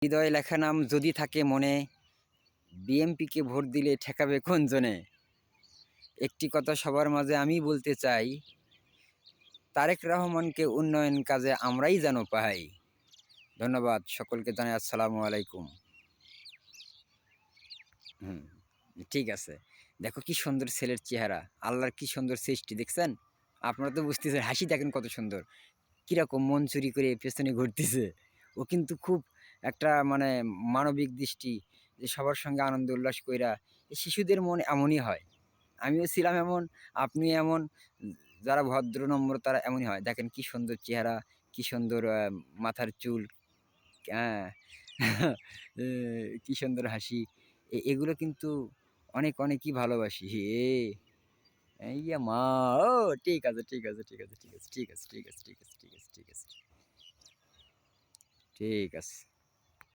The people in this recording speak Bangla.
হৃদয়ে লেখা নাম যদি থাকে মনে, বিএমপিকে ভোট দিলে ঠেকাবে কোন জনে? একটি কথা সবার মাঝে আমি বলতে চাই, তারেক রহমানকে উন্নয়ন কাজে আমরাই যেন পাই। ধন্যবাদ সকলকে, জানাই আসসালামু আলাইকুম। হুম, ঠিক আছে। দেখো কি সুন্দর ছেলের চেহারা, আল্লাহর কি সুন্দর সৃষ্টি, দেখছেন? আপনারা তো বুঝতেছেন, হাসি দেখেন কত সুন্দর, কিরকম মন চুরি করে পেছনে ঘুরতেছে। ও কিন্তু খুব একটা মানে মানবিক দৃষ্টি, যে সবার সঙ্গে আনন্দ উল্লাস কইরা, এই শিশুদের মন এমনই হয়। আমিও ছিলাম এমন, আপনি এমন, যারা ভদ্র নম্র তারা এমনই হয়। দেখেন কি সুন্দর চেহারা, কি সুন্দর মাথার চুল, হ্যাঁ, এ কি সুন্দর হাসি। এগুলো কিন্তু অনেক, অনেকই ভালোবাসি। ইয়া মা! ও ঠিক আছে, ঠিক আছে, ঠিক আছে, ঠিক আছে, ঠিক আছে, ঠিক আছে, ঠিক আছে, ঠিক আছে, ঠিক আছে, ঠিক আছে।